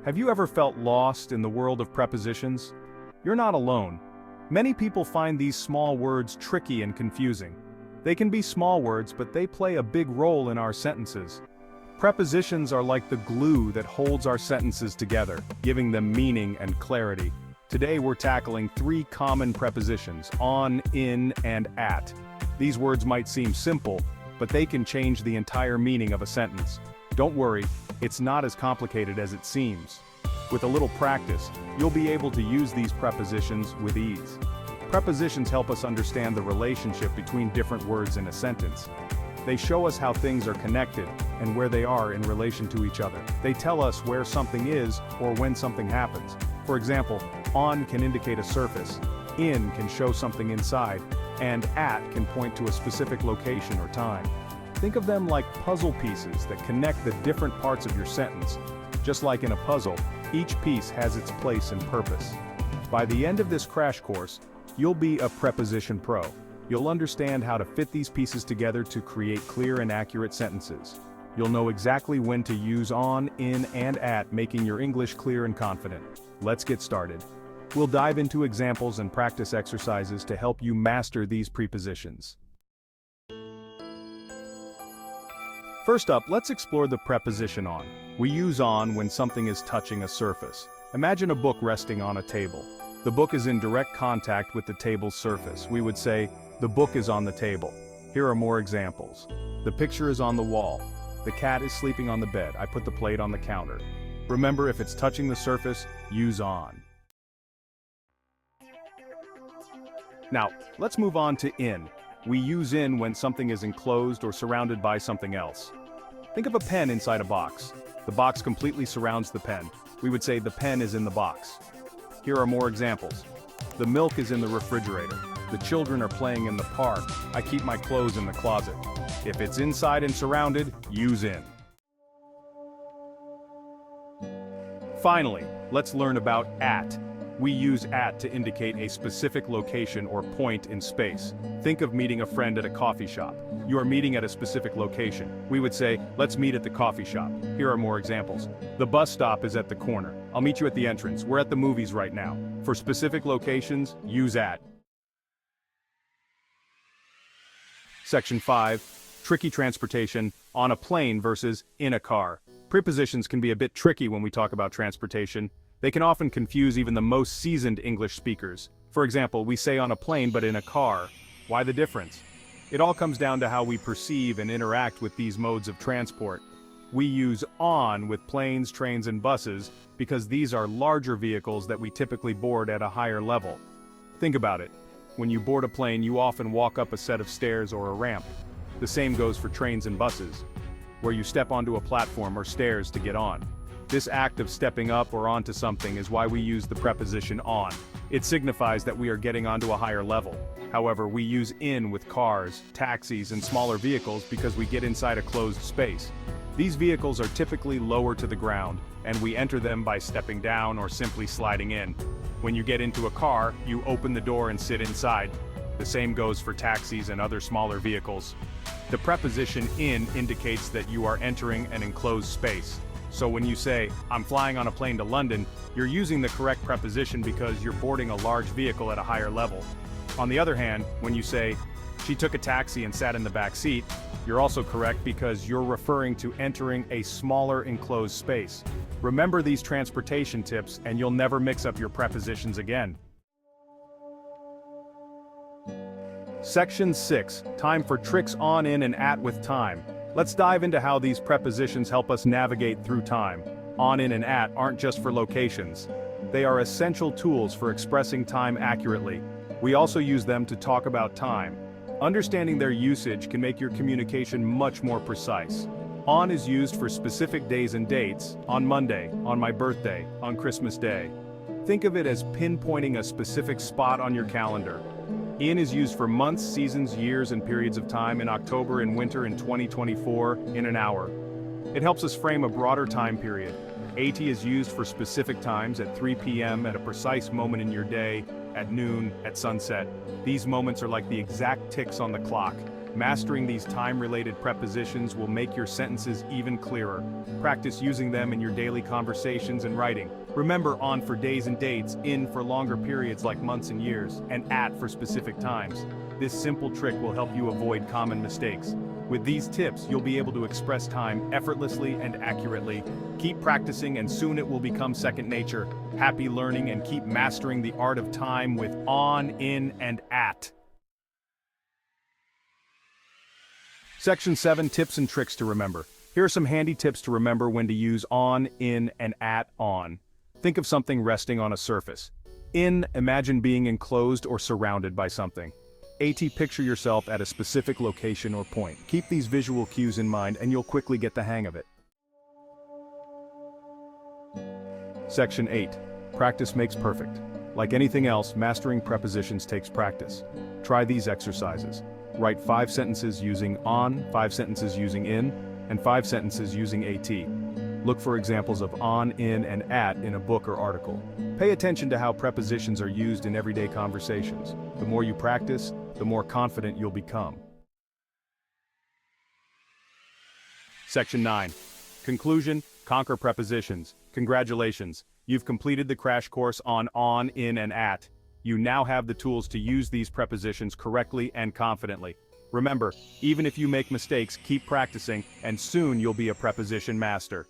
Have you ever felt lost in the world of prepositions? You're not alone. Many people find these small words tricky and confusing. They can be small words, but they play a big role in our sentences. Prepositions are like the glue that holds our sentences together, giving them meaning and clarity. Today we're tackling 3 common prepositions: on, in, and at. These words might seem simple, but they can change the entire meaning of a sentence. Don't worry, it's not as complicated as it seems. With a little practice, you'll be able to use these prepositions with ease. Prepositions help us understand the relationship between different words in a sentence. They show us how things are connected and where they are in relation to each other. They tell us where something is or when something happens. For example, on can indicate a surface, in can show something inside, and at can point to a specific location or time. Think of them like puzzle pieces that connect the different parts of your sentence. Just like in a puzzle, each piece has its place and purpose. By the end of this crash course, you'll be a preposition pro. You'll understand how to fit these pieces together to create clear and accurate sentences. You'll know exactly when to use on, in, and at, making your English clear and confident. Let's get started. We'll dive into examples and practice exercises to help you master these prepositions. First up, let's explore the preposition on. We use on when something is touching a surface. Imagine a book resting on a table. The book is in direct contact with the table's surface. We would say, the book is on the table. Here are more examples. The picture is on the wall. The cat is sleeping on the bed. I put the plate on the counter. Remember, if it's touching the surface, use on. Now, let's move on to in. We use in when something is enclosed or surrounded by something else. Think of a pen inside a box. The box completely surrounds the pen. We would say the pen is in the box. Here are more examples. The milk is in the refrigerator. The children are playing in the park. I keep my clothes in the closet. If it's inside and surrounded, use in. Finally, let's learn about at. We use at to indicate a specific location or point in space. Think of meeting a friend at a coffee shop. You are meeting at a specific location. We would say, let's meet at the coffee shop. Here are more examples. The bus stop is at the corner. I'll meet you at the entrance. We're at the movies right now. For specific locations, use at. Section 5. Tricky transportation, on a plane versus in a car. Prepositions can be a bit tricky when we talk about transportation. They can often confuse even the most seasoned English speakers. For example, we say on a plane but in a car. Why the difference? It all comes down to how we perceive and interact with these modes of transport. We use on with planes, trains, and buses because these are larger vehicles that we typically board at a higher level. Think about it. When you board a plane, you often walk up a set of stairs or a ramp. The same goes for trains and buses, where you step onto a platform or stairs to get on. This act of stepping up or onto something is why we use the preposition on. It signifies that we are getting onto a higher level. However, we use in with cars, taxis, and smaller vehicles because we get inside a closed space. These vehicles are typically lower to the ground, and we enter them by stepping down or simply sliding in. When you get into a car, you open the door and sit inside. The same goes for taxis and other smaller vehicles. The preposition in indicates that you are entering an enclosed space. So when you say, I'm flying on a plane to London, you're using the correct preposition because you're boarding a large vehicle at a higher level. On the other hand, when you say, she took a taxi and sat in the back seat, you're also correct because you're referring to entering a smaller enclosed space. Remember these transportation tips and you'll never mix up your prepositions again. Section 6. Time for tricks on, in, and at with time. Let's dive into how these prepositions help us navigate through time. On, in, and at aren't just for locations. They are essential tools for expressing time accurately. We also use them to talk about time. Understanding their usage can make your communication much more precise. On is used for specific days and dates, on Monday, on my birthday, on Christmas Day. Think of it as pinpointing a specific spot on your calendar. In is used for months, seasons, years, and periods of time in October and winter in 2024, in an hour. It helps us frame a broader time period. At is used for specific times at 3 p.m. at a precise moment in your day, at noon, at sunset. These moments are like the exact ticks on the clock. Mastering these time-related prepositions will make your sentences even clearer. Practice using them in your daily conversations and writing. Remember on for days and dates, in for longer periods like months and years, and at for specific times. This simple trick will help you avoid common mistakes. With these tips, you'll be able to express time effortlessly and accurately. Keep practicing and soon it will become second nature. Happy learning and keep mastering the art of time with on, in, and at. Section 7, Tips and Tricks to Remember. Here are some handy tips to remember when to use on, in, and at on. Think of something resting on a surface. In, imagine being enclosed or surrounded by something. At, picture yourself at a specific location or point. Keep these visual cues in mind and you'll quickly get the hang of it. Section 8. Practice makes perfect. Like anything else, mastering prepositions takes practice. Try these exercises. Write 5 sentences using on, 5 sentences using in, and 5 sentences using at. Look for examples of on, in, and at in a book or article. Pay attention to how prepositions are used in everyday conversations. The more you practice, the more confident you'll become. Section 9. Conclusion, conquer prepositions. Congratulations, you've completed the crash course on, in, and at. You now have the tools to use these prepositions correctly and confidently. Remember, even if you make mistakes, keep practicing, and soon you'll be a preposition master.